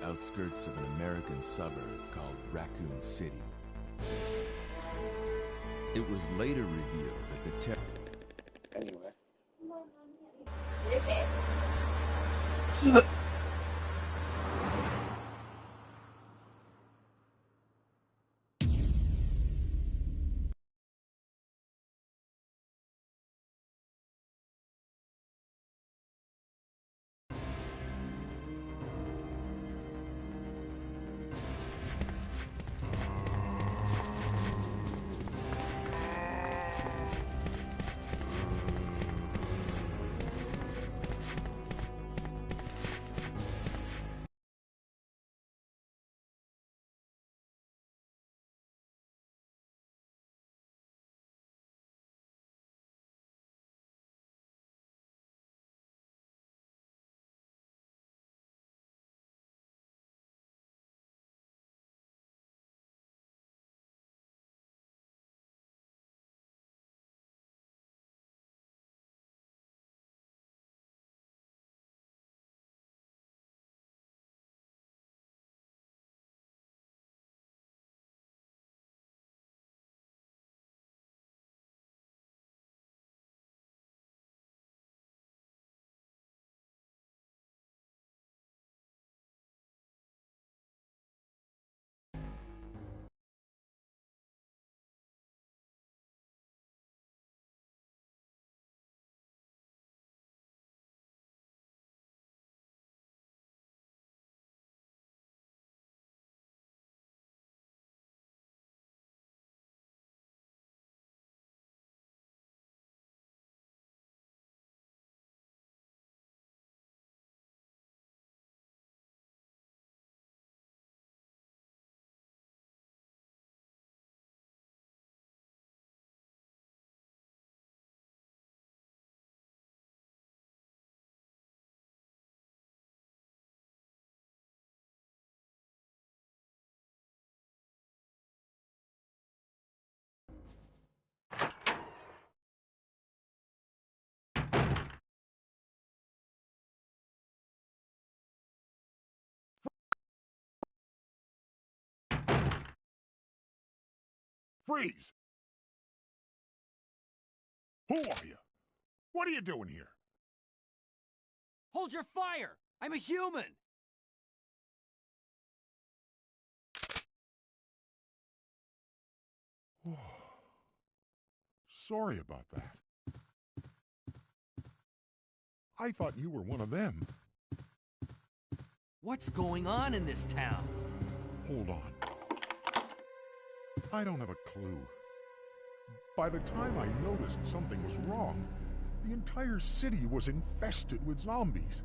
outskirts of an American suburb called Raccoon City. It was later revealed that the Anyway. Freeze! Who are you? What are you doing here? Hold your fire! I'm a human! Sorry about that. I thought you were one of them. What's going on in this town? Hold on. I don't have a clue. By the time I noticed something was wrong, the entire city was infested with zombies.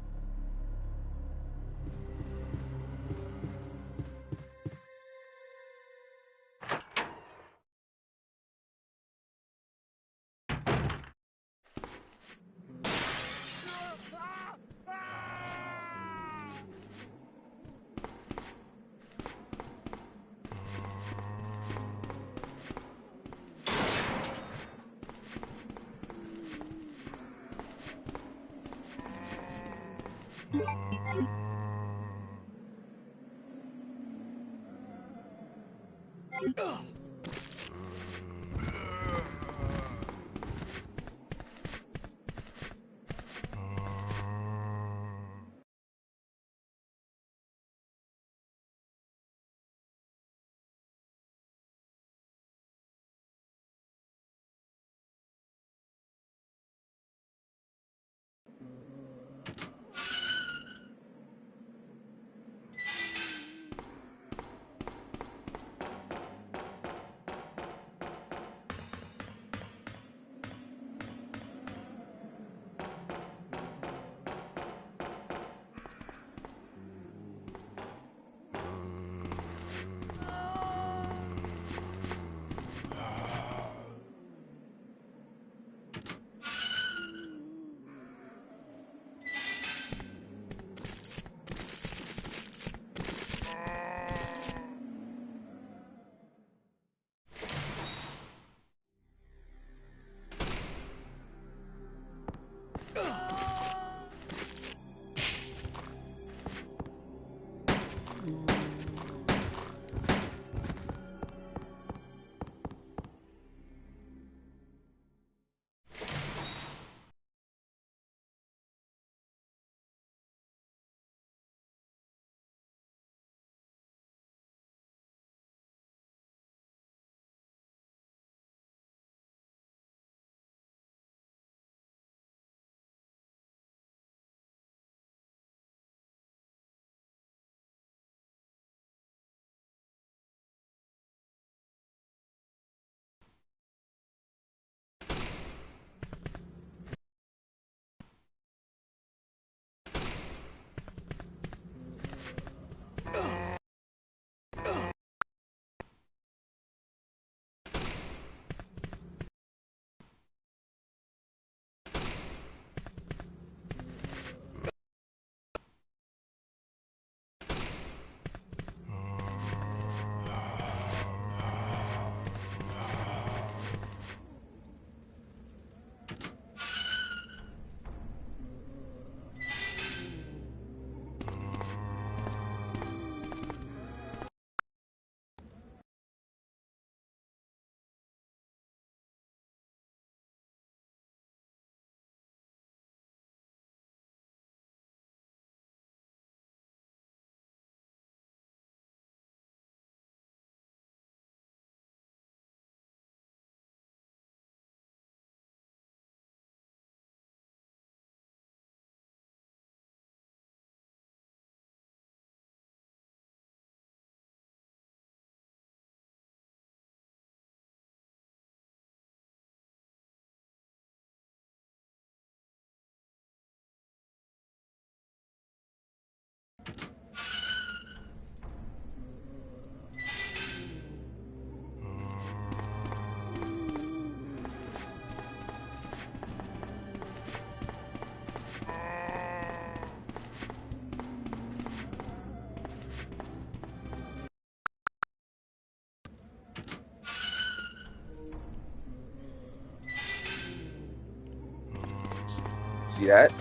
See that?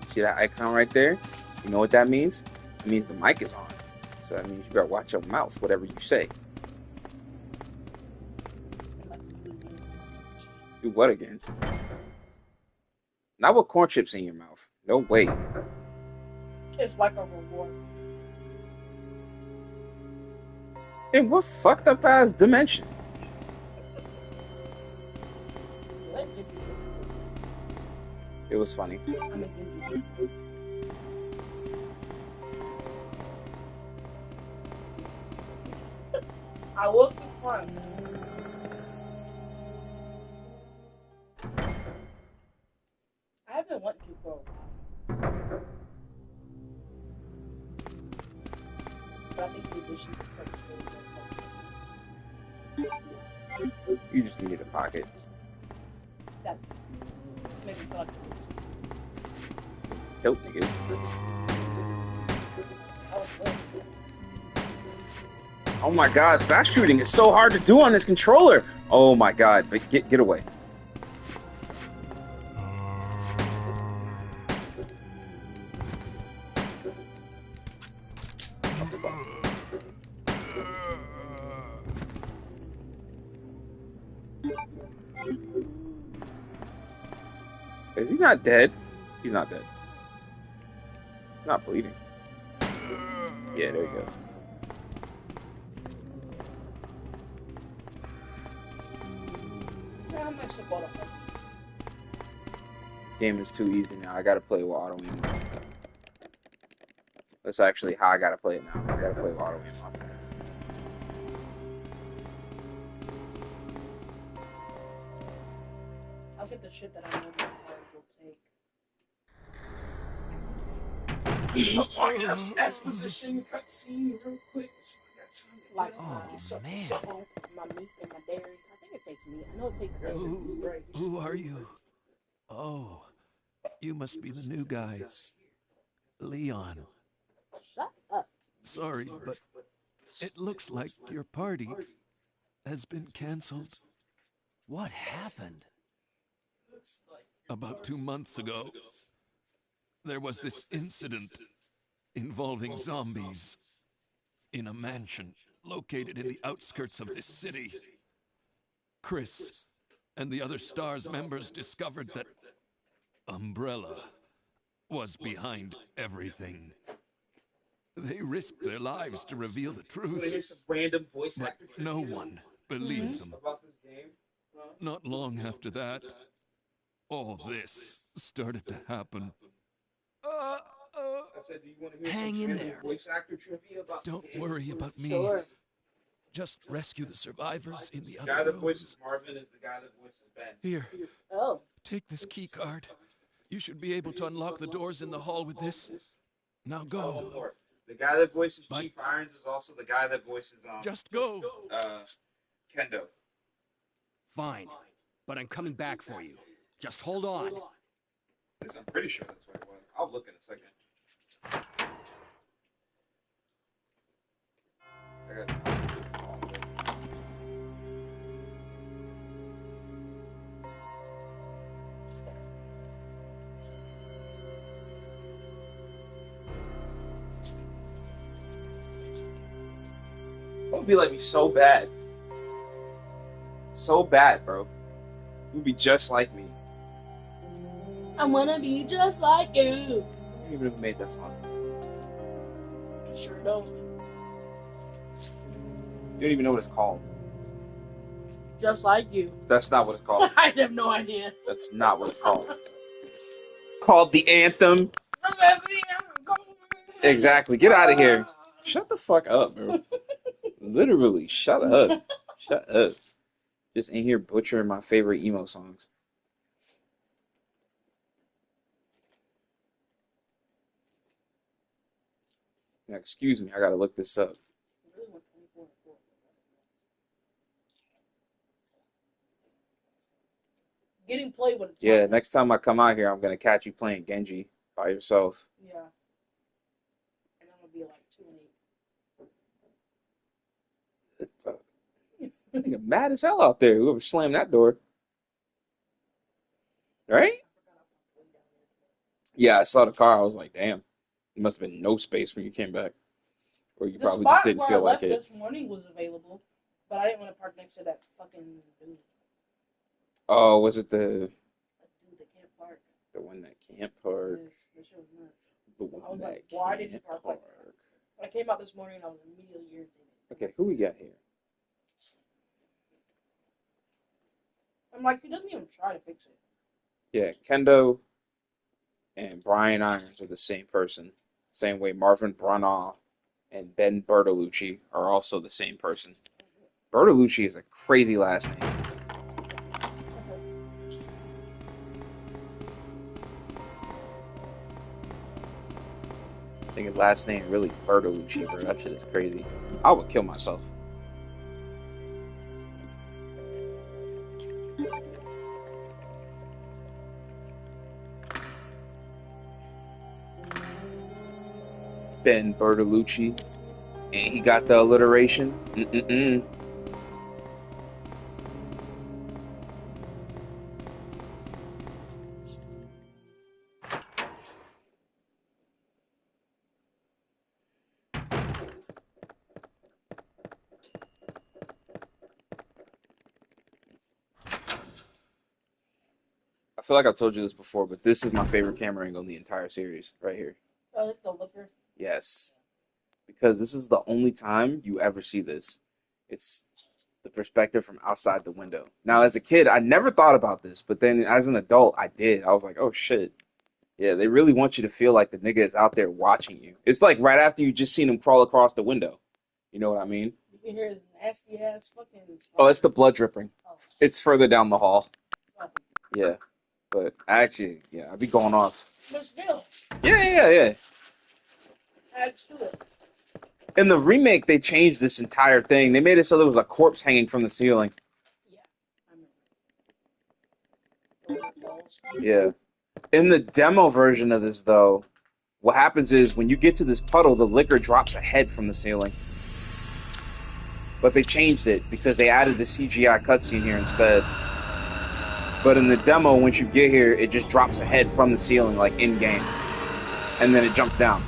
See that icon right there? You know what that means? It means the mic is on. So that means you better watch your mouth, whatever you say. Do what again? Not with corn chips in your mouth. No way. It's like a reward. In what fucked up ass dimension? It was funny. I was good fun. I haven't went to for a while. But I think the addition to You just needed a pocket. that maybe feel like Killed niggas. Oh my god, fast shooting is so hard to do on this controller. Oh my god, but get away. Is he not dead? He's not dead. He's not bleeding. Yeah, there he goes. This game is too easy now. I gotta play with auto aim. That's actually how I gotta play it now. I gotta play with auto aim off. I'll get the shit that I know my heart will take. Oh, yes, exposition cutscene real quick. Like, Oh, man. My meat and my dairy. I think it takes meat. I know it takes dairy. Who are you? Oh, you must be the new guy. Leon. Shut up. Sorry, but it looks like your party has been canceled. What happened? About 2 months ago, there was this incident involving zombies in a mansion located in the outskirts of this city. Chris and the other STARS members discovered that Umbrella was behind everything. They risked their lives to reveal the truth, but no one believed them. Not long after that, all this started to happen. Hang in there. Don't worry about me. Sure. Just rescue the survivors in the other rooms. Marvin is the guy that voices Ben. Here, Oh. take this key card. You should be able to unlock the doors in the hall with this. Now go. The guy that voices But- Chief Irons is also the guy that voices Just go. Kendo. Fine, but I'm coming back for you. Just hold on. I'm pretty sure that's what it was. I'll look in a second. It would be like me so bad. So bad, bro. You'd be just like me. I wanna be just like you. I don't even know who made that song. Sure don't. You don't even know what it's called. Just like you. That's not what it's called. I have no idea. That's not what it's called. It's called the anthem. Exactly. Get out of here. Shut the fuck up, bro. Literally, shut up. Shut up. Just in here butchering my favorite emo songs. Now, excuse me, I gotta look this up. Getting played with a Yeah, next time I come out here, I'm gonna catch you playing Genji by yourself. Yeah. And I'm gonna be like 2 and 8. I think I'm mad as hell out there. Whoever slammed that door. Right? Yeah, I saw the car. I was like, damn, there must have been no space when you came back, or you The probably just spot didn't where I feel like left it. this morning was available, but I didn't want to park next to that fucking dude. Oh, was it the That dude that can't park. the one that can't park? Yes, that shit was nuts. The I one was that like, why did he can't park park. like that? When I came out this morning, I was immediately irritated. Okay, who we got here? I'm like, he doesn't even try to fix it. Yeah, Kendo and Brian Irons are the same person. Same way Marvin Branagh and Ben Bertolucci are also the same person. Bertolucci is a crazy last name. I think his last name really Bertolucci, bro. That shit is crazy. I would kill myself. Ben Bertolucci, and he got the alliteration. Mm-mm-mm. I feel like I told you this before, but this is my favorite camera angle in the entire series, right here. I like the looker. Yes, because this is the only time you ever see this. It's the perspective from outside the window. Now, as a kid, I never thought about this, but then as an adult, I did. I was like, oh shit. Yeah, they really want you to feel like the nigga is out there watching you. It's like right after you just seen him crawl across the window. You know what I mean? You can hear his nasty ass fucking. Oh, it's the blood dripping. Oh, It's further down the hall. oh. Yeah, but actually, yeah, I'd be going off. But still, Yeah. adds to it. In the remake, they changed this entire thing. They made it so there was a corpse hanging from the ceiling. Yeah, I remember. Balls. Yeah. In the demo version of this, though, what happens is when you get to this puddle, the liquor drops a head from the ceiling. But they changed it because they added the CGI cutscene here instead. But in the demo, once you get here, it just drops a head from the ceiling, like in-game. And then it jumps down.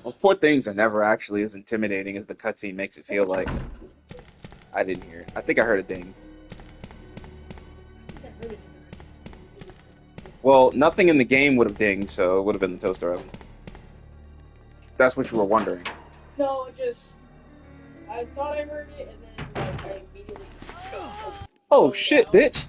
Those poor things are never actually as intimidating as the cutscene makes it feel like. I didn't hear. I think I heard a ding. Well, nothing in the game would have dinged, so it would have been the toaster oven. That's what you were wondering. No, it just. I thought I heard it, and then like, I immediately. Oh shit, down. bitch!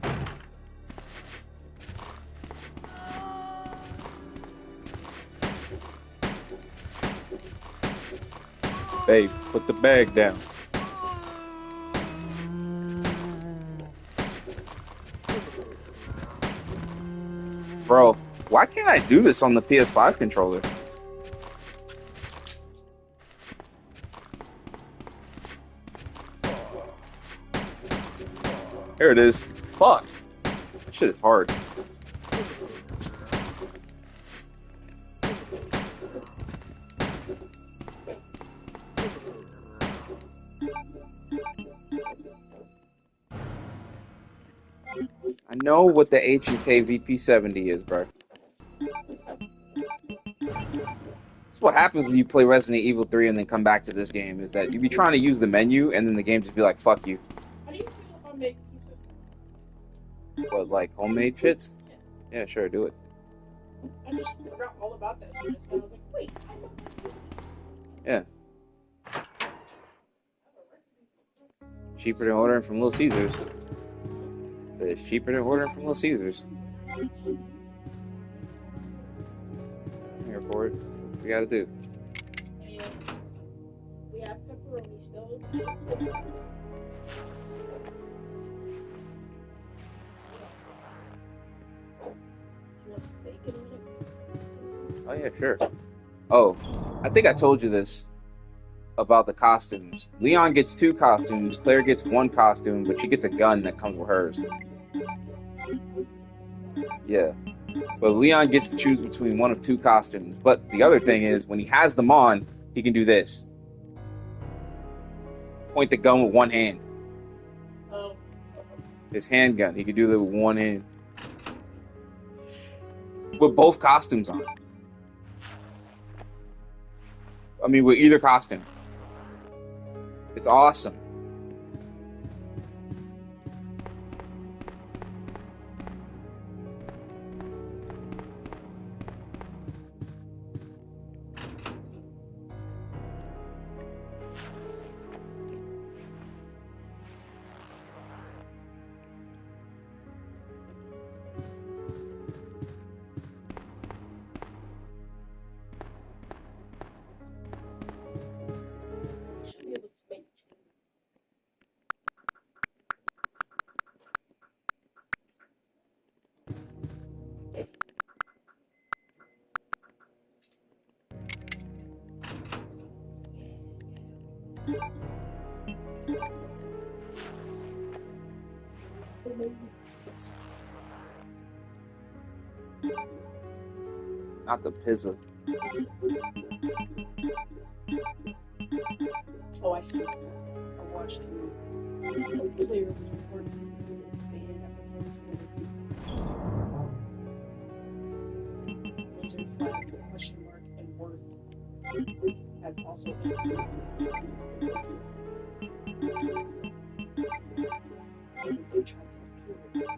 Babe, put the bag down. Bro, why can't I do this on the PS5 controller? Here it is. Fuck. That shit is hard. I know what the H&K VP70 is, bro. That's what happens when you play Resident Evil 3 and then come back to this game, is that you be trying to use the menu and then the game just be like, fuck you. How do you feel if I make pieces? What, like homemade shits? Yeah, sure, do it. I just forgot all about that shit. I was like, wait, I know that. Yeah. Cheaper than ordering from Little Caesars. So it's cheaper than ordering from Little Caesars. I'm here for it. What we gotta do? And we have pepperoni still. You want some bacon on it? Oh yeah, sure. Oh, I think I told you this about the costumes. Leon gets 2 costumes, Claire gets 1 costume, but she gets a gun that comes with hers. Yeah. But Leon gets to choose between one of 2 costumes. But the other thing is, when he has them on, he can do this. Point the gun with one hand. His handgun. He could do that with one hand. With both costumes on. I mean, with either costume. It's awesome. Should be able to make two. Not the pizza. Oh, I see. I watched you. The player was recording the band after this laser flag, question mark, and worth has also been. And they tried to appeal it.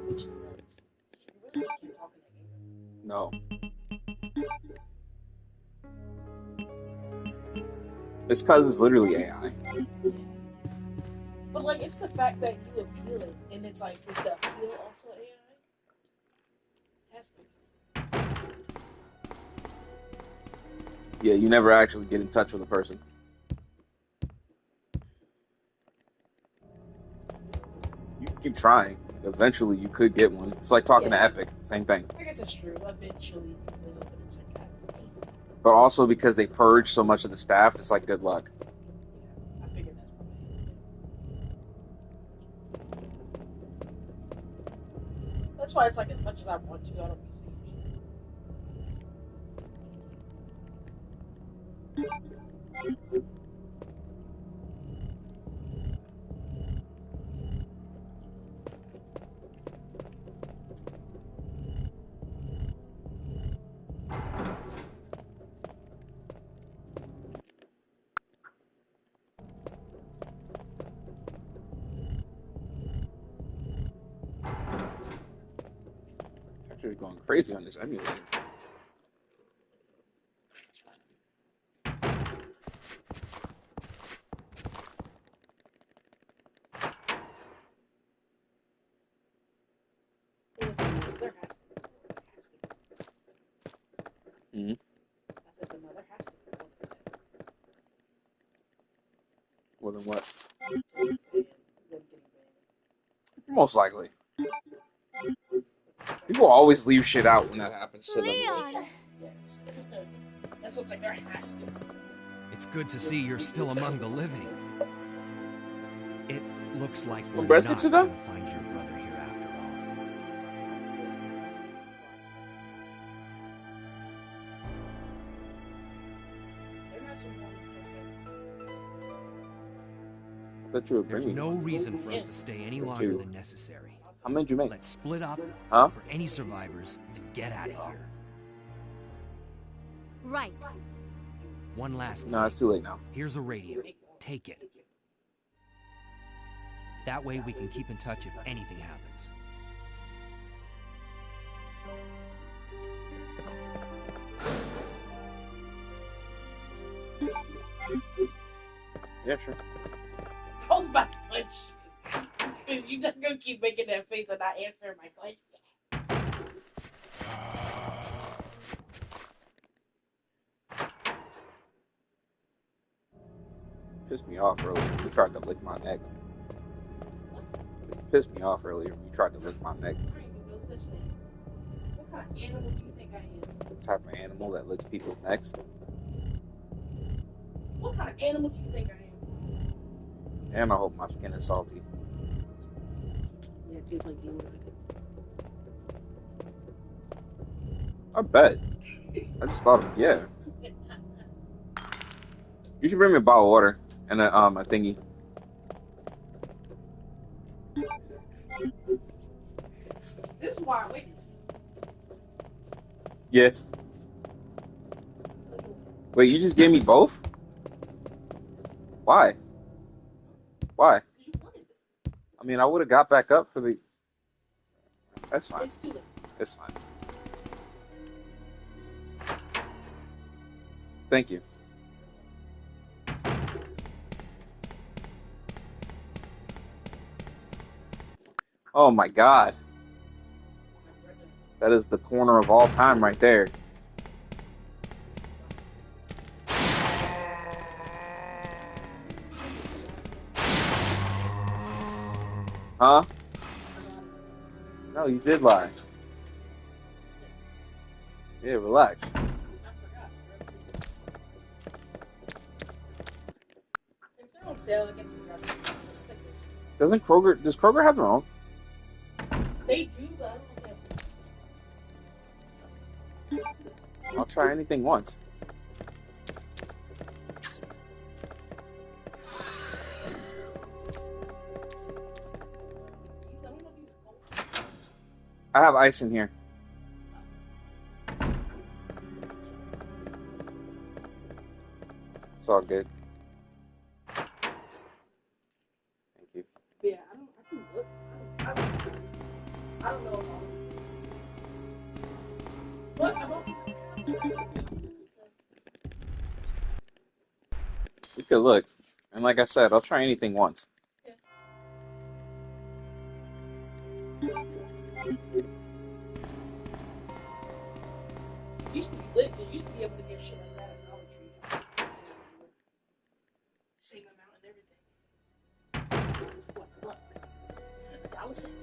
Which is nuts. You really can't talk in that game. No. It's because it's literally AI. Yeah. But like, it's the fact that you appeal it, and it's like, is the appeal also AI? Has to be. Yeah, you never actually get in touch with a person. You keep trying. Eventually, you could get one. It's like talking to Epic. Same thing. I guess that's true. Eventually, you will, but it's like, But also because they purge so much of the staff, it's like good luck. yeah, I figured that's why. That's why it's like, as much as I want to, I don't be saved. It's actually going crazy on this emulator. There has to be. Mm-hmm. I said, but no, there has to be more than that. More than what? Them getting banned. Most likely. People always leave shit out when that happens to them. Leon! Yes. That's what's like, there has to be. It's good to see you're still among the living. It looks like we're breast not tissue going done? to find your brother here after all. They're not so wrong. I thought you were There's bringing no one. reason for us to stay any longer than necessary. How many did you make? Let's split up Huh? for any survivors and get out of here. Right. One last No, thing. it's too late now. Here's a radio. Take it. That way we can keep in touch if anything happens. Yeah, sure. I was about to punch you. Because you're just going to keep making that face and not answering my question. Pissed me off earlier. You tried to lick my neck. Pissed me off earlier. You tried to lick my neck. I ain't do no such thing. What kind of animal do you think I am? The type of animal that licks people's necks. What kind of animal do you think I am? And I hope my skin is salty. Yeah, it tastes like deodorant. I bet. I just thought, yeah. You should bring me a bottle of water and a thingy. This is why I waited. Yeah. Wait, you just gave me both? Why? Why? You wanted it. I mean, I would have got back up for the. That's fine. It's too late. It's fine. Thank you. Oh my god. That is the corner of all time right there. Huh? No, you did lie. Yeah, relax. I forgot. If they're on sale, I guess we grab them. Does Kroger have their own? They do, but I don't know if they have. I'll try anything once. I have ice in here. It's all good. Thank you. Yeah, I can look. I don't know. But I'm also. We could look. And like I said, I'll try anything once. Used to be lit. You used to be able to get shit like that at Dollar Tree. Same amount and everything. What? I was saying.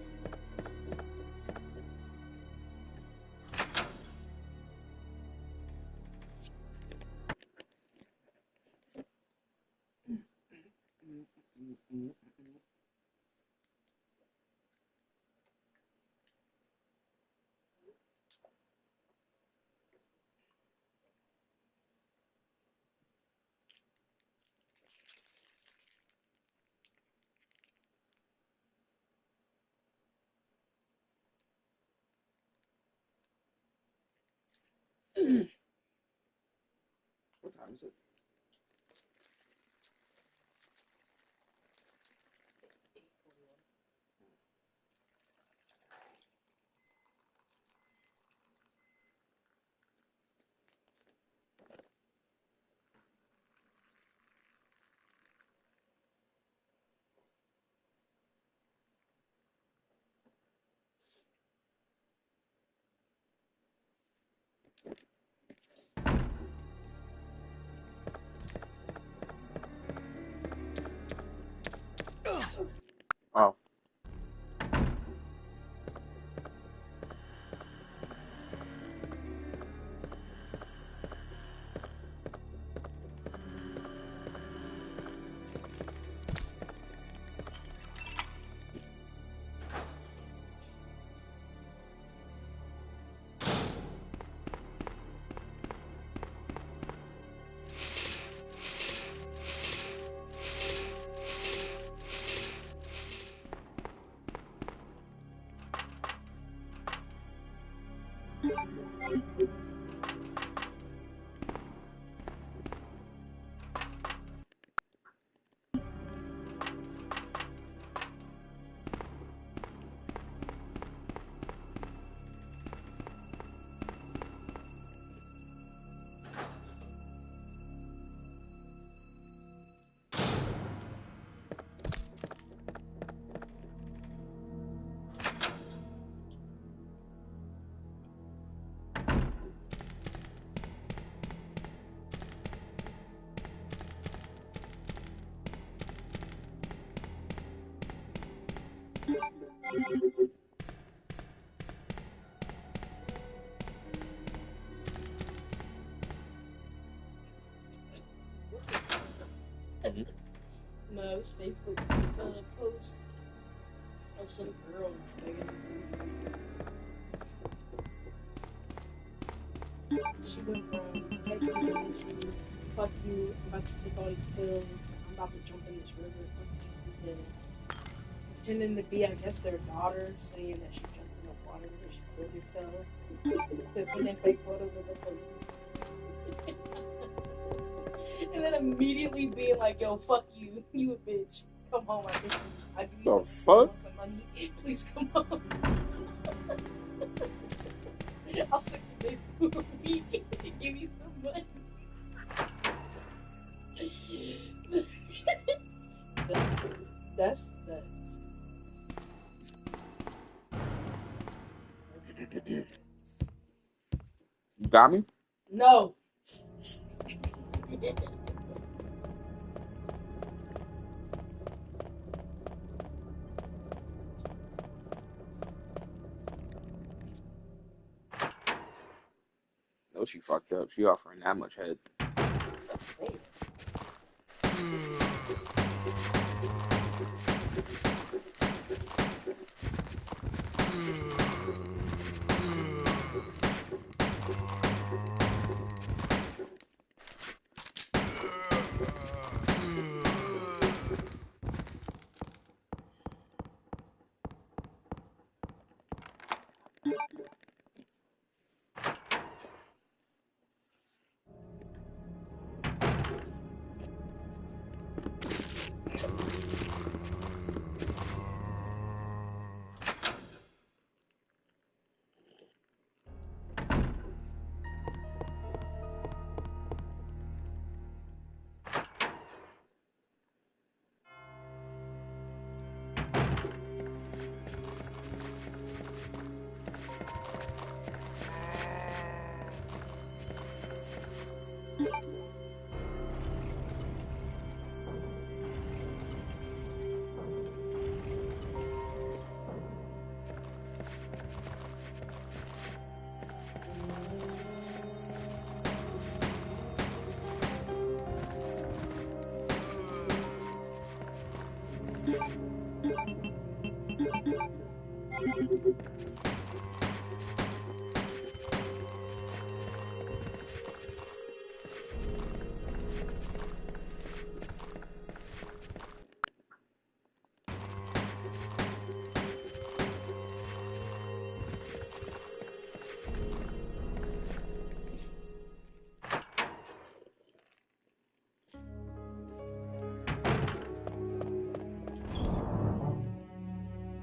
What time is it? Oh. No, it's Facebook post of some girl Instagram. She went from texting me, fuck you, I'm about to take all these pills, I'm about to jump in this river, fuck you, to pretending to be, I guess, their daughter, saying that she jumped in the water and she killed herself. Just sending fake photos of the police. And then immediately being like, yo, fuck you, you a bitch. Come home, I give you The some money. Please come home. I'll suck your dick for a week and give you some money. That's nuts. You got me? No. No, she fucked up. She offering that much head. Same.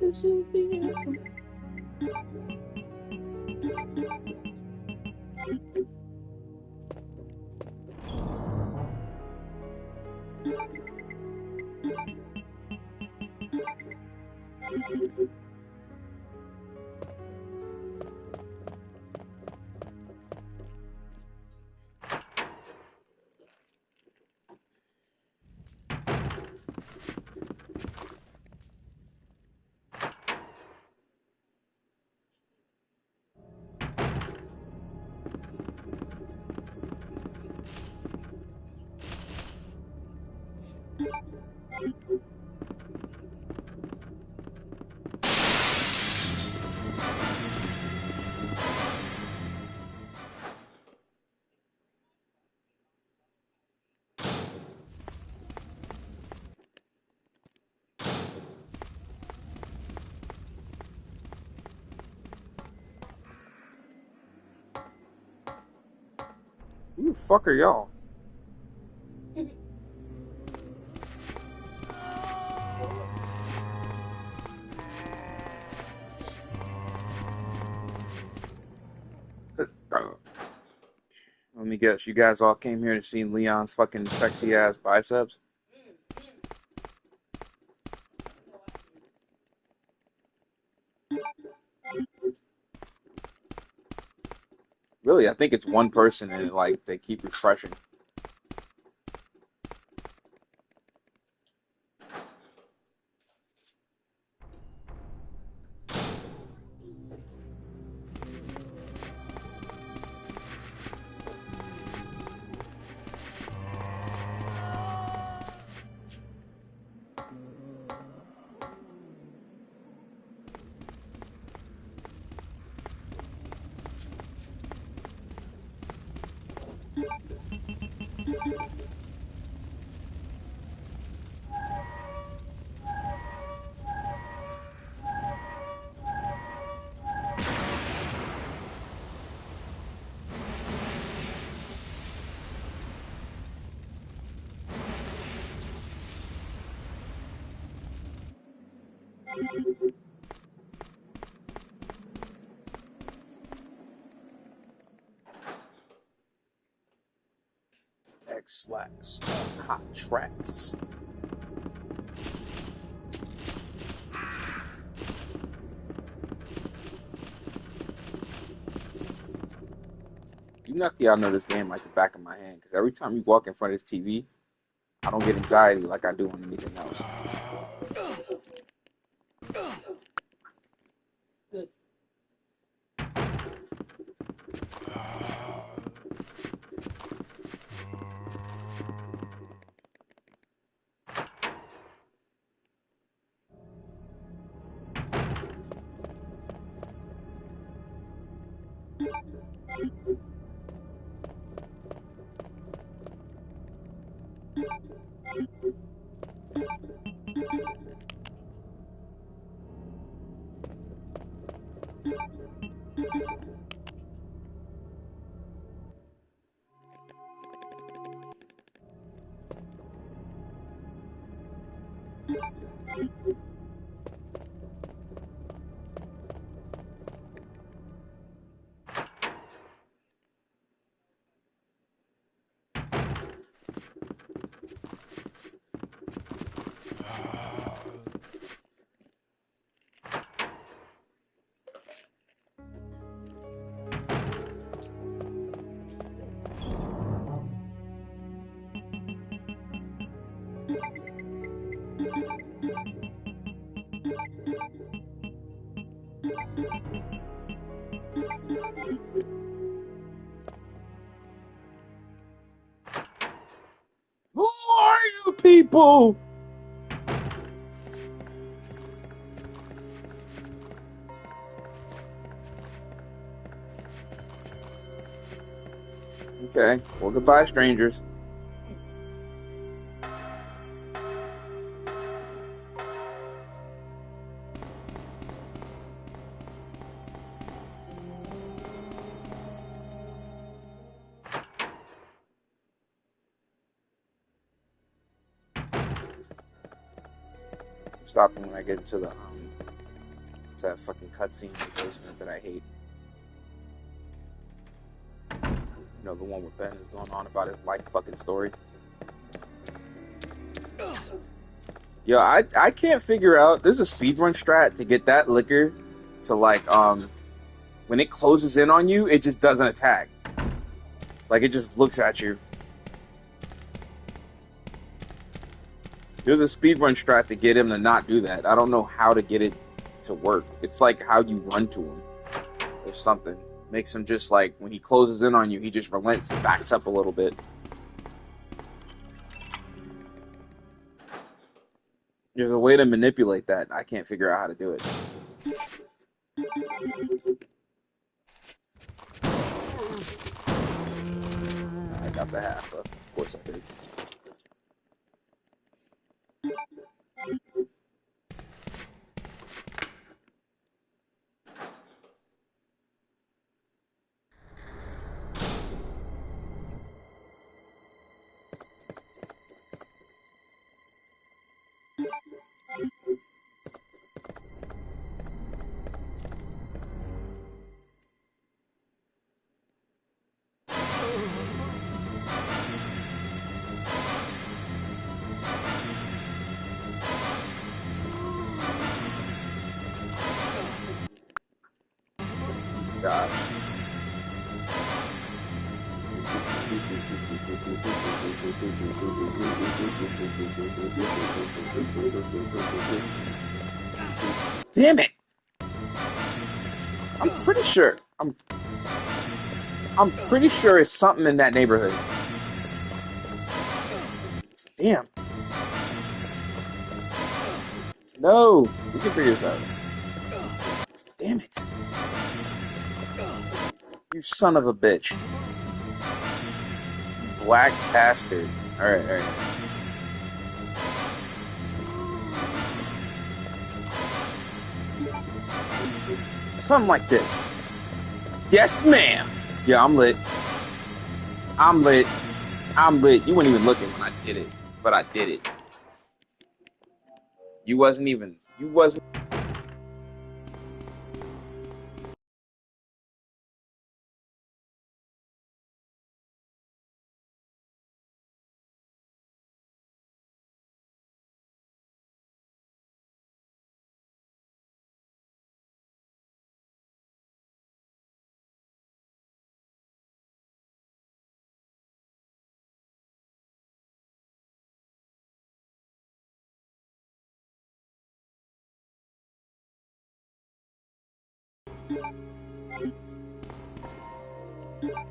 This is the end. Who the fuck are y'all? Let me guess, you guys all came here to see Leon's fucking sexy ass biceps? Really, I think it's one person and like they keep refreshing. X-Lax hot tracks. You lucky I know this game like the back of my hand, because every time you walk in front of this TV, I don't get anxiety like I do on anything else. Good. Who are you people? Okay, well, goodbye, strangers. Stopping when I get into the it's that fucking cutscene in the basement that I hate. You know, the one where Ben is going on about his life fucking story. Yo, I can't figure out. There's a speedrun strat to get that liquor to like when it closes in on you, it just doesn't attack. Like it just looks at you. There's a speedrun strat to get him to not do that. I don't know how to get it to work. It's like how you run to him or something. Makes him just like, when he closes in on you, he just relents and backs up a little bit. There's a way to manipulate that. I can't figure out how to do it. I got the half. Of course I did. Gosh. Damn it! I'm pretty sure. I'm pretty sure it's something in that neighborhood. Damn. No, you can figure this out. Damn it. You son of a bitch. Black bastard. Alright, alright. Something like this. Yes, ma'am. Yeah, I'm lit. I'm lit. I'm lit. You weren't even looking when I did it, but I did it. You wasn't.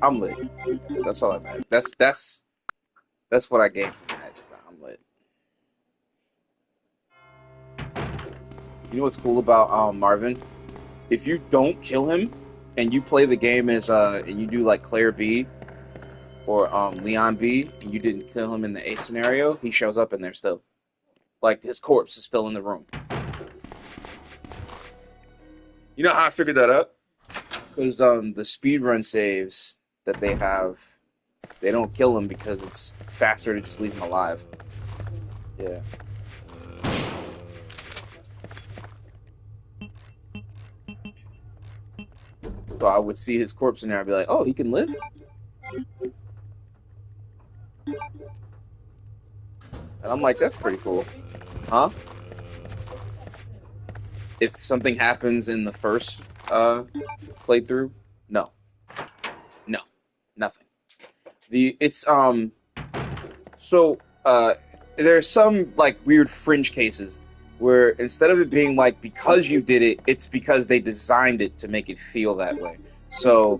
I'm lit. That's all that matters. That's what I gained from that. Just that I'm lit. You know what's cool about Marvin? If you don't kill him and you play the game as and you do like Claire B or Leon B and you didn't kill him in the A scenario, he shows up in there still. Like his corpse is still in the room. You know how I figured that out? Because the speedrun saves that they have, they don't kill him because it's faster to just leave him alive. Yeah. So I would see his corpse in there, I'd be like, oh, he can live? And I'm like, that's pretty cool. Huh? If something happens in the first playthrough, no. No. Nothing. There's some like weird fringe cases where instead of it being like because you did it, it's because they designed it to make it feel that way. So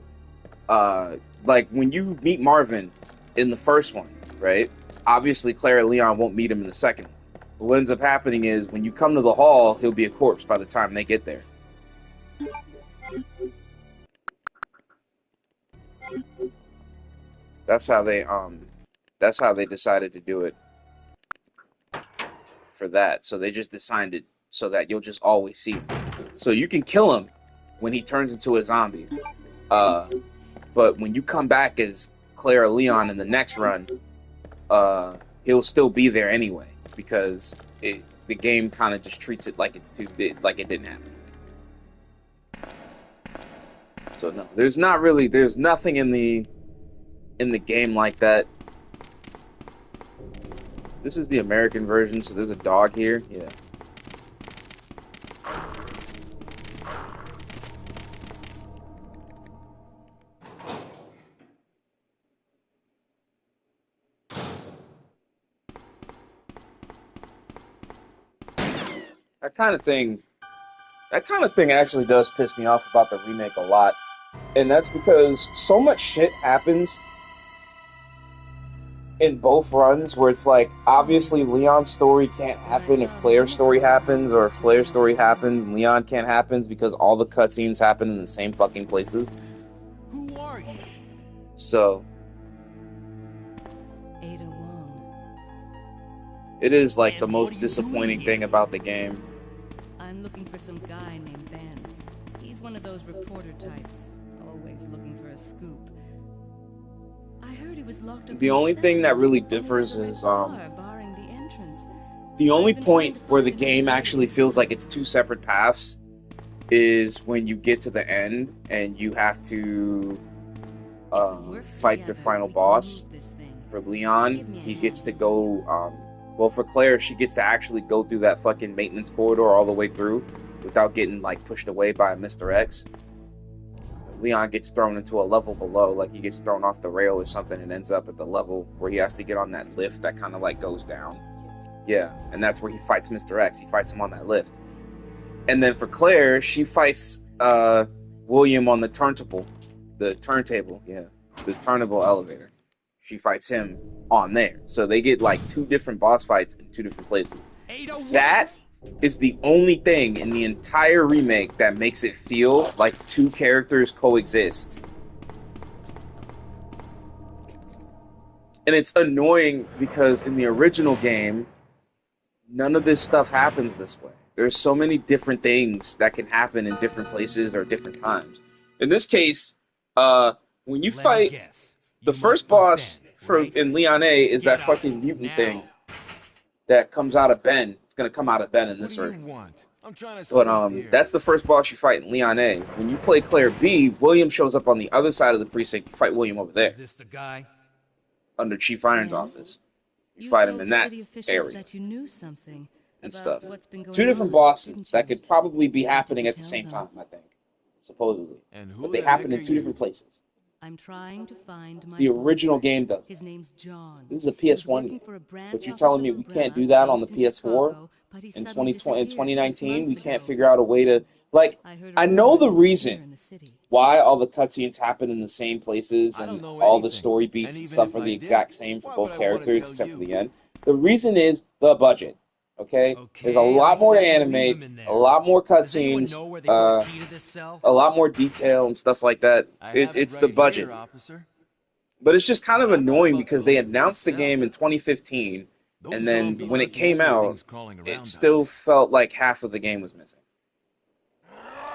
like when you meet Marvin in the first one, right? Obviously Claire and Leon won't meet him in the second one. But what ends up happening is when you come to the hall, he'll be a corpse by the time they get there. That's how they decided to do it for that. So they just designed it so that you'll just always see him. So you can kill him when he turns into a zombie. But when you come back as Claire or Leon in the next run, he'll still be there anyway because the game kind of just treats it like it's like it didn't happen. So no, there's nothing in the game like that. This is the American version, so there's a dog here. Yeah. That kind of thing actually does piss me off about the remake a lot. And that's because so much shit happens in both runs where it's like, obviously Leon's story can't happen if Claire's story happens, or if Claire's story happens and Leon can't happen because all the cutscenes happen in the same fucking places. Who are you? So Ada Wong. it is like And the what most are you disappointing doing thing here? about the game. I'm looking for some guy named Ben. He's one of those reporter types, always looking for a scoop. I heard he was locked up The in a only cell thing that really over differs the red is bar barring the entrance. the only I've been trying point to where the find him game in actually the feels cell. like it's two separate paths is when you get to the end and you have to If we work fight the together, final we can boss. move this thing. For Give Leon, me a he gets to hand. go, well, for Claire, she gets to actually go through that fucking maintenance corridor all the way through without getting, like, pushed away by Mr. X. Leon gets thrown into a level below, like he gets thrown off the rail or something and ends up at the level where he has to get on that lift that kind of, like, goes down. Yeah, and that's where he fights Mr. X. He fights him on that lift. And then for Claire, she fights, William on the turntable. The turntable, yeah. The turnable elevator. She fights him on there. So they get like two different boss fights in two different places. That is the only thing in the entire remake that makes it feel like two characters coexist. And it's annoying because in the original game, none of this stuff happens this way. There's so many different things that can happen in different places or different times. In this case, when you Let me fight guess. the You first must be boss Ben, for right? in Leon A is Get that up fucking mutant now. thing that comes out of Ben. It's gonna come out of Ben in What this do you version. want? I'm trying to But sleep here. that's the first boss you fight in Leon A. When you play Claire B, William shows up on the other side of the precinct. You fight William over Is there, this the guy? under Chief Iron's Ben? office. You You fight him told in the that city officials area that you knew something and about stuff. what's been going Two different on, bosses didn't that you? could probably be What did happening you at the tell same them? time, I think, supposedly. And who But they the happen heck in are two you? different places. I'm trying to find my The original boyfriend. game does. His name's John. This is a He was PS1 working game. for a branch But you're office telling of me we can't Umbrella do that on the based in PS4 Chicago, but he in suddenly 2020 in disappeared 6 2019? We months can't ago. figure out a way to Like, I heard I a know rumor the he was here reason in the city. why all the cutscenes happen in the same places I don't and know all the anything. story beats And and even stuff if are I the did, exact same for why would both I want to characters tell except for you? the end. The reason is the budget. Okay? There's a Okay, I lot more to say you leave animate, him in there. a lot more Does anyone cutscenes, know where they put the key to this cell? a lot more detail and stuff like that. I have it It's the right budget. here, officer. But it's just kind of But I'm not annoying about to because they look into this announced the cell. game in 2015, Those and then zombies when it aren't the came only out, things crawling it around down still there. felt like half of the game was missing.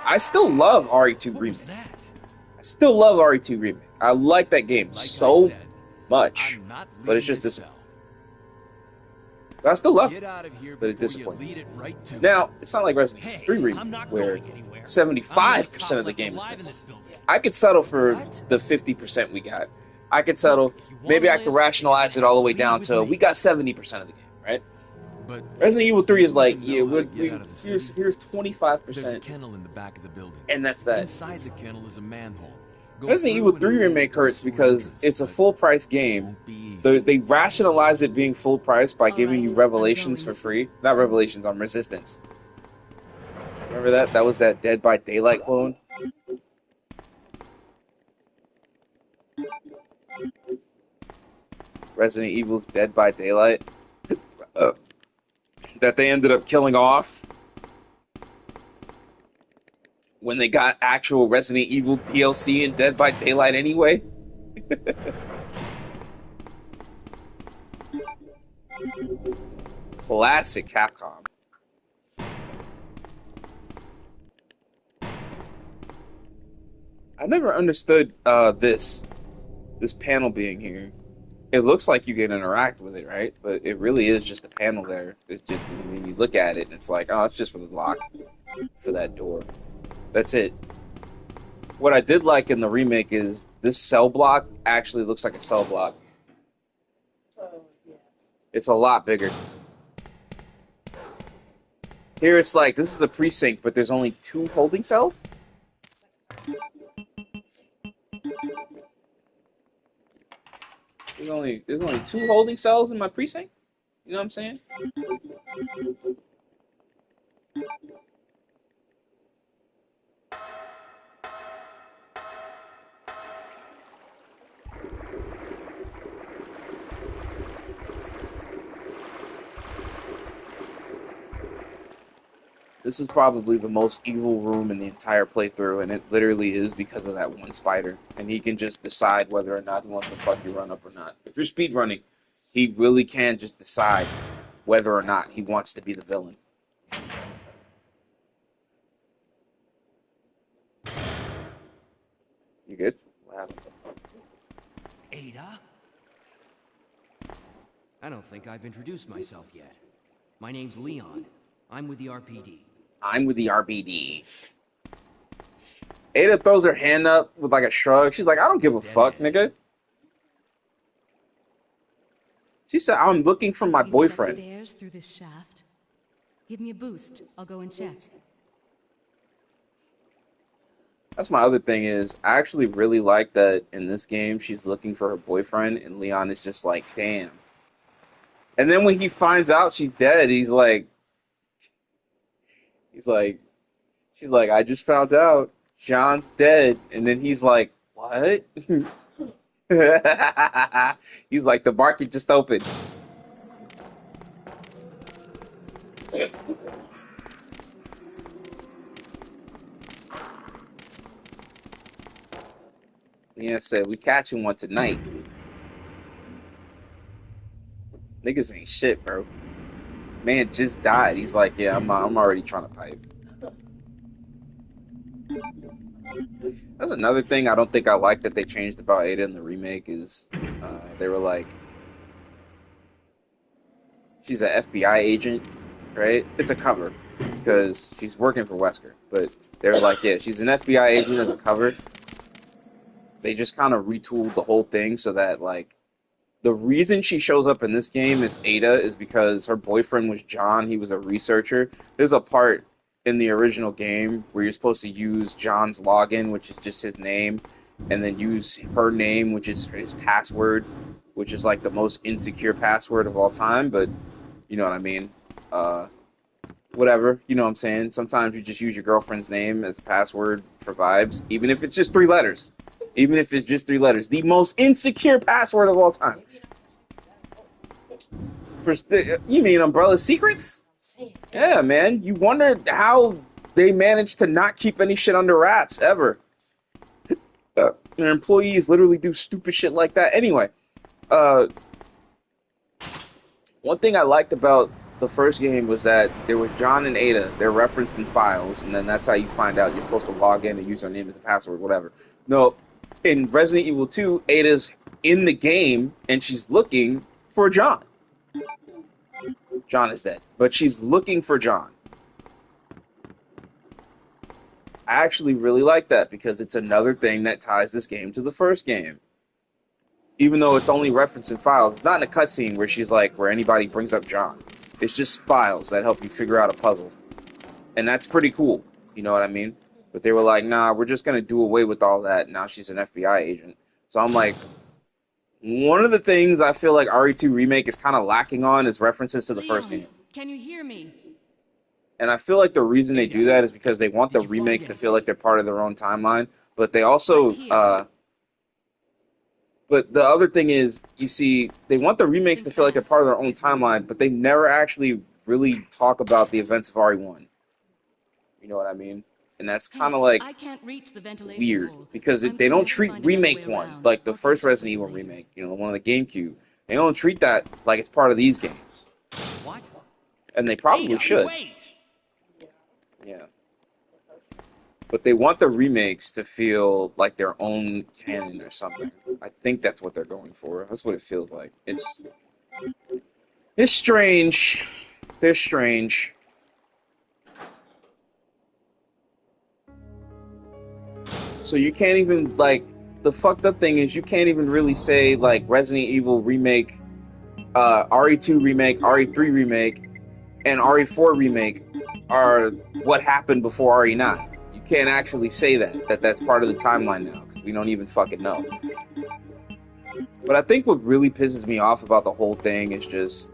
I still love RE2 What was Remake. that? I still love RE2 Remake. I like that game Like I so said, much, I'm not but it's leaving just this disappointing. cell. But I still love Get it, out of here but it's before you disappointing. lead it right to Now, it's not like Resident Evil Hey, 3 Remake, I'm not where going anywhere. I'm the only 75% cop of the left game is alive in missing. this building. I could settle for What? the 50% we got. I could settle, Look, if you wanna maybe I could live, then you're rationalize gonna it all have the to way leave down with to, me. we got 70% of the game, right? But Resident Evil 3 do is you like, even yeah, know how to get out of the here's city? 25%, There's a kennel in the back of the building. and that's that. Inside the kennel is a manhole. Go Resident through Evil and 3 we'll lead Remake you to the hurts sewer because entrance, it's a but full-price it game. won't be easy. They rationalize it being full price by All giving right, you I'm Revelations going. for free. Not Revelations, Resistance. Remember that? That was that Dead by Daylight clone. Resident Evil's Dead by Daylight. That they ended up killing off when they got actual Resident Evil DLC in Dead by Daylight anyway. Classic Capcom. I never understood this panel being here. It looks like you can interact with it, right? But it really is just a panel there. It's just when you look at it, it's like, oh, it's just for the lock for that door. That's it. What I did like in the remake is this cell block actually looks like a cell block. So, yeah. It's a lot bigger. Here it's like, this is a precinct, but there's only 2 holding cells? There's only 2 holding cells in my precinct? You know what I'm saying? This is probably the most evil room in the entire playthrough, and it literally is because of that one spider. And he can just decide whether or not he wants to fuck you run up or not. If you're speedrunning, he really can just decide whether or not he wants to be the villain. You good? What happened? Ada? I don't think I've introduced myself yet. My name's Leon. I'm with the RPD. I'm with the RBD. Ada throws her hand up with like a shrug. She's like, I don't give a fuck, nigga. She said, I'm looking for my You can get boyfriend. upstairs through this shaft. Give me a boost. I'll go and check. That's my other thing is, I actually really like that in this game, she's looking for her boyfriend, and Leon is just like, damn. And then when he finds out she's dead, she's like, she's like, I just found out John's dead. And then he's like, what? He's like, the market just opened. Leon said, we catching one tonight. Niggas ain't shit, bro. Man just died. He's like, yeah, I'm already trying to pipe. That's another thing I don't think I like that they changed about Ada in the remake is they were like, she's an FBI agent, right? It's a cover because she's working for Wesker, but they were like, yeah, she's an FBI agent as a cover. They just kind of retooled the whole thing so that like the reason she shows up in this game as Ada is because her boyfriend was John. He was a researcher. There's a part in the original game where you're supposed to use John's login, which is just his name, and then use her name, which is his password, which is like the most insecure password of all time, but you know what I mean. whatever, you know what I'm saying? Sometimes you just use your girlfriend's name as a password for vibes, even if it's just 3 letters. Even if it's just 3 letters. The most insecure password of all time. You mean Umbrella Secrets? Yeah, man. You wonder how they managed to not keep any shit under wraps ever. Their employees literally do stupid shit like that. Anyway, one thing I liked about the first game was that there was John and Ada. They're referenced in files, and then that's how you find out you're supposed to log in and use their name as the password, whatever. No, in Resident Evil 2, Ada's in the game, and she's looking for John. John is dead, but she's looking for John. I actually really like that because it's another thing that ties this game to the first game. Even though it's only referenced in files, it's not in a cutscene where she's like, where anybody brings up John. It's just files that help you figure out a puzzle. And that's pretty cool. You know what I mean? But they were like, nah, we're just going to do away with all that. Now she's an FBI agent. So I'm like, one of the things I feel like RE2 Remake is kind of lacking on is references to the first game. Can you hear me? And I feel like the reason they do that is because they want the remakes to feel like they're part of their own timeline. But they also, but the other thing is, you see, they want the remakes to feel like they're part of their own timeline, but they never actually really talk about the events of RE1. You know what I mean? And that's kind of like weird because they don't treat Remake 1, like the first Resident Evil remake, you know, the one on the GameCube. They don't treat that like it's part of these games. What? And they probably should. Wait. Yeah. But they want the remakes to feel like their own canon or something. I think that's what they're going for. That's what it feels like. It's strange. They're strange. So you can't even, like, the fucked up thing is you can't even really say, like, Resident Evil Remake, RE2 Remake, RE3 Remake, and RE4 Remake are what happened before RE9. You can't actually say that's part of the timeline now, because we don't even fucking know. But I think what really pisses me off about the whole thing is just...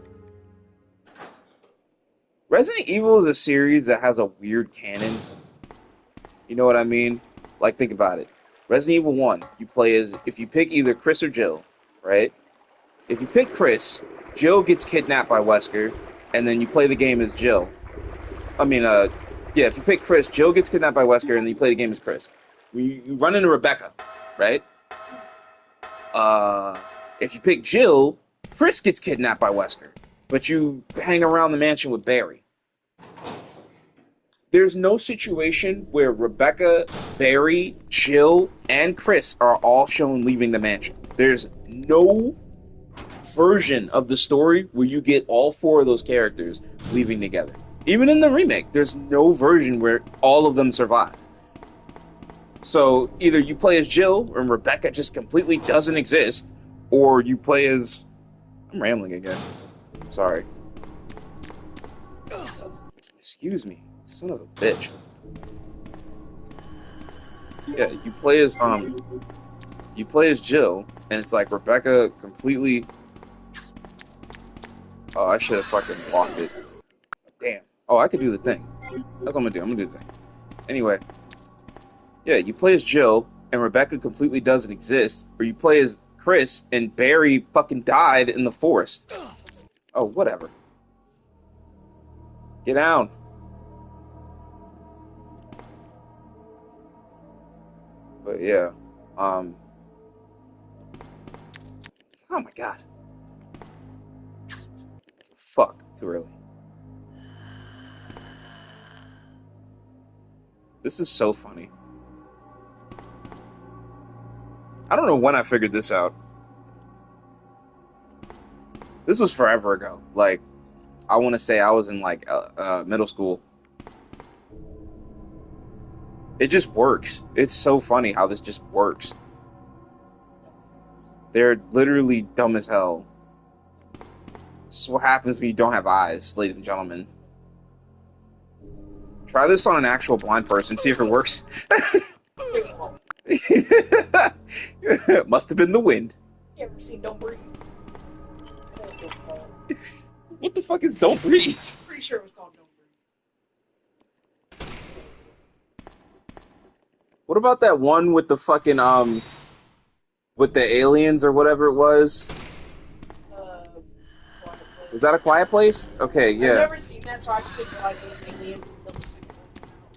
Resident Evil is a series that has a weird canon. You know what I mean? Like, think about it. Resident Evil 1, you play as... If you pick either Chris or Jill, right? If you pick Chris, Jill gets kidnapped by Wesker, and then you play the game as Jill. If you pick Chris, Jill gets kidnapped by Wesker, and then you play the game as Chris. You run into Rebecca, right? If you pick Jill, Chris gets kidnapped by Wesker, but you hang around the mansion with Barry. There's no situation where Rebecca, Barry, Jill, and Chris are all shown leaving the mansion. There's no version of the story where you get all 4 of those characters leaving together. Even in the remake, there's no version where all of them survive. So either you play as Jill, and Rebecca just completely doesn't exist, or you play as... I'm rambling again. Sorry. Excuse me. Son of a bitch. Yeah, you play as Jill, and it's like Rebecca completely... Oh, I should have fucking blocked it. Damn. Oh, I could do the thing. That's what I'm gonna do. I'm gonna do the thing. Anyway. Yeah, you play as Jill, and Rebecca completely doesn't exist. Or you play as Chris, and Barry fucking died in the forest. Oh, whatever. Get down. But yeah. Oh my god. Fuck. Too early. This is so funny. I don't know when I figured this out. This was forever ago. Like, I want to say I was in, like, middle school. It just works. It's so funny how this just works. They're literally dumb as hell. This is what happens when you don't have eyes, ladies and gentlemen. Try this on an actual blind person, see if it works. It must have been the wind. You ever seen Don't Breathe? What the fuck is Don't Breathe? Pretty sure it was called Don't Breathe. What about that one with the fucking with the aliens or whatever it was? Quiet Place. Was that A Quiet Place? Okay, I've yeah. never seen that, so I couldn't realize it was aliens until the second one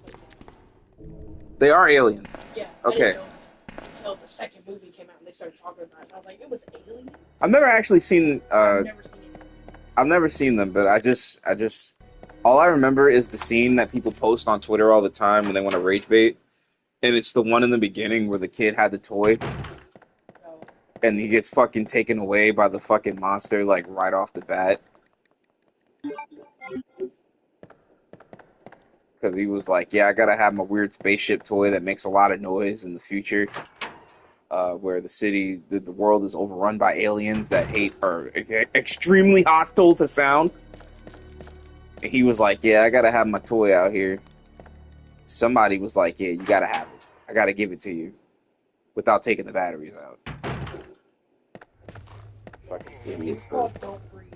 came out. But They are aliens. yeah, I Okay. didn't know that until the second movie came out and they started talking about it. I was like, it was aliens? I've never actually seen I've never seen it. I've never seen them, but I just all I remember is the scene that people post on Twitter all the time when they want to rage bait. And it's the one in the beginning where the kid had the toy So, and he gets fucking taken away by the fucking monster like right off the bat. Because he was like, yeah, I gotta have my weird spaceship toy that makes a lot of noise in the future. Where the world is overrun by aliens that are extremely hostile to sound. And he was like, yeah, I gotta have my toy out here. Somebody was like, yeah, you gotta have it. I gotta give it to you. Without taking the batteries out. Fucking idiots, it's bro. called Don't Breathe.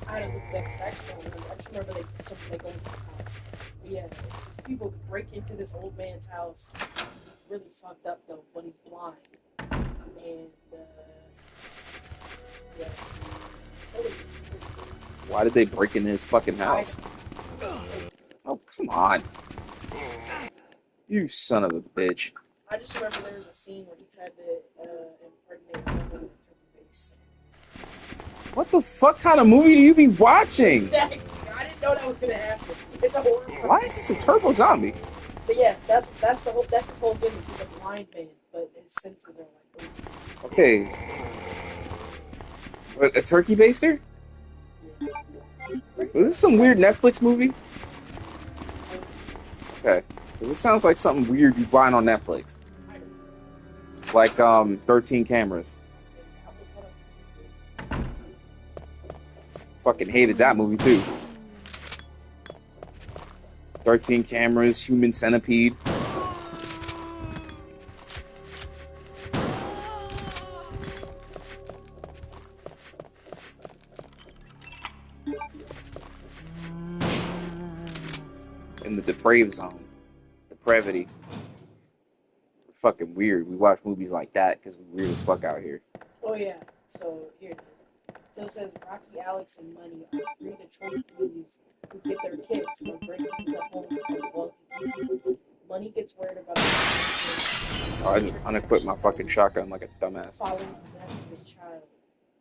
And I don't look back. I actually don't remember. I just remember they go into the house. But yeah, it's people break into this old man's house. He's really fucked up though, but he's blind. And yeah. Why did they break into his fucking house? Oh, come on. You son of a bitch. I just remember there was a scene where he tried to impregnate a woman with turkey baste. What the fuck kind of movie do you be watching? Exactly. I didn't know that was gonna happen. It's a horror movie. Why is this a turbo zombie? But yeah, that's his whole gimmick. He's a blind man, but his senses are like. Oh. Okay. What, a turkey baster? Was this some weird Netflix movie? Okay. 'Cause this sounds like something weird you find on Netflix. Like 13 Cameras. Fucking hated that movie too. 13 Cameras, Human Centipede. In the depraved zone. Depravity. We're fucking weird. We watch movies like that because we're weird as fuck out here. Oh yeah. So here it is. So it says Rocky, Alex, and Money are 3 Detroit thieves who get their kicks from breaking into homes of wealthy people. Money gets worried about Oh, I just unequipped my fucking shotgun like a dumbass. following the death of his child.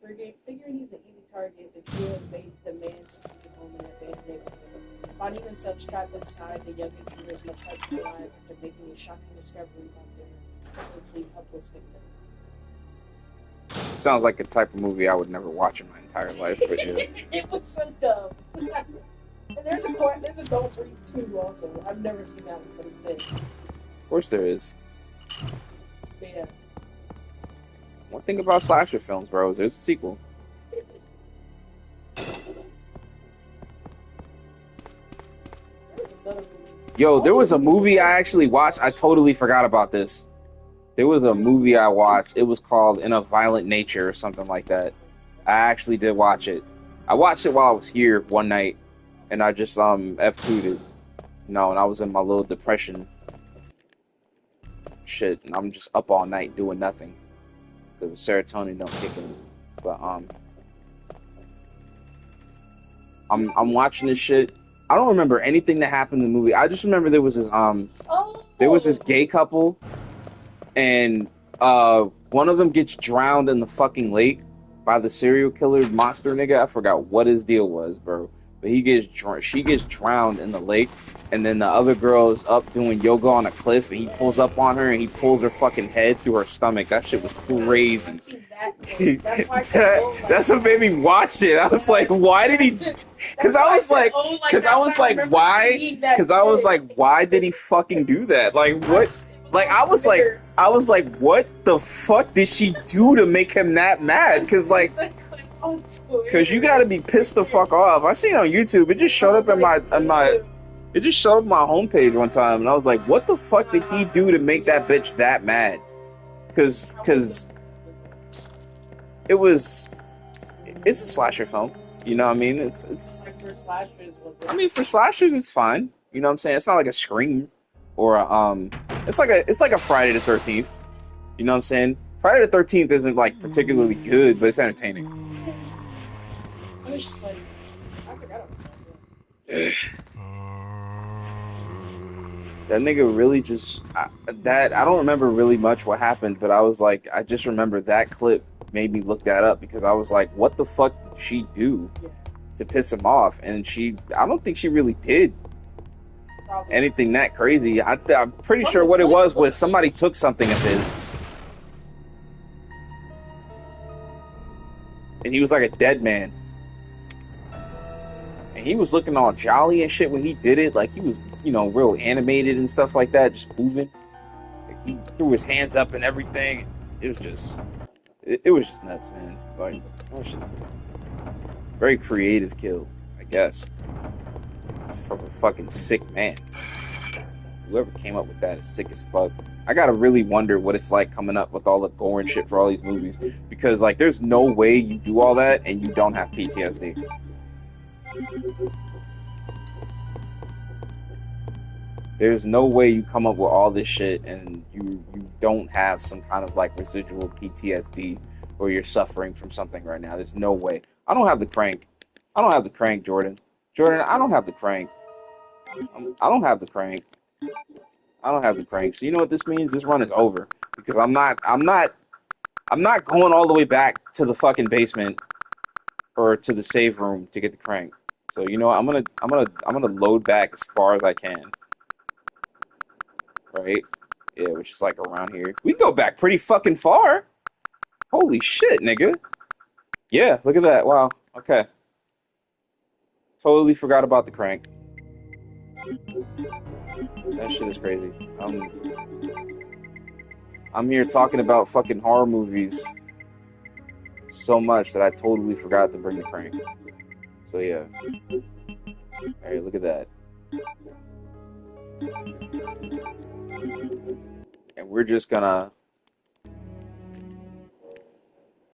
Figuring he's an easy target, the trio invade the man's secluded home in an abandoned neighborhood. Finding themselves trapped inside, the young intruders must fight for their lives after making a shocking discovery about their technically helpless victim. It sounds like a type of movie I would never watch in my entire life, but yeah. It was so dumb. And there's a Don't Breathe 2 also. I've never seen that one, but it's there. Of course there is. But yeah. One thing about slasher films, bro, is there's a sequel. Yo, there was a movie I actually watched. I totally forgot about this. There was a movie I watched. It was called In a Violent Nature or something like that. I actually did watch it. I watched it while I was here one night, and I just F2'd it. And I was in my little depression shit, and I'm just up all night doing nothing because the serotonin don't kick in. But I'm watching this shit. I don't remember anything that happened in the movie. I just remember there was this gay couple, and one of them gets drowned in the fucking lake by the serial killer monster nigga. I forgot what his deal was, bro. But she gets drowned in the lake, and then the other girl is up doing yoga on a cliff, and he pulls up on her, and he pulls her fucking head through her stomach. That shit was crazy. I've seen that. That's why I said, that's what made me watch it. I was like, why did he? Because I was like, why did he fucking do that? Like, what? Like, I was like, what the fuck did she do to make him that mad? Because you gotta be pissed the fuck off. I seen it on YouTube. It just showed up in my it just showed up on my homepage one time, and I was like, what the fuck did he do to make that bitch that mad? Because it's a slasher film. You know what I mean? It's like for slashers, was it? I mean, for slashers, it's fine. You know what I'm saying? It's not like a Scream or a it's like a Friday the 13th. You know what I'm saying? Friday the 13th isn't like particularly good, but it's entertaining. It was funny. I forgot about that. That nigga really just that I don't remember really much what happened, but I was like, I just remember that clip made me look that up because I was like, what the fuck did she do Yeah, to piss him off? And I don't think she really did probably. anything that crazy. I'm pretty From sure the what it clip, was somebody took something of his, and he was like a dead man. And he was looking all jolly and shit when he did it. Like he was, you know, real animated and stuff like that, just moving. Like he threw his hands up and everything. It was just, it was just nuts, man. Like, oh shit. Very creative kill, I guess, from a fucking sick man. Whoever came up with that is sick as fuck. I gotta really wonder what it's like coming up with all the gore and shit for all these movies, because like, there's no way you do all that and you don't have PTSD. There's no way you come up with all this shit and you don't have some kind of like residual PTSD or you're suffering from something right now. There's no way. I don't have the crank. I don't have the crank, Jordan. Jordan, I don't have the crank. I don't have the crank. I don't have the crank. So you know what this means? This run is over because I'm not going all the way back to the fucking basement or to the save room to get the crank. So you know what? I'm gonna load back as far as I can. Right? Yeah, which is like around here. We can go back pretty fucking far. Holy shit, nigga. Yeah, look at that. Wow. Okay. Totally forgot about the crank. That shit is crazy. I'm here talking about fucking horror movies so much that I totally forgot to bring the crank. So yeah. Alright, look at that. And we're just gonna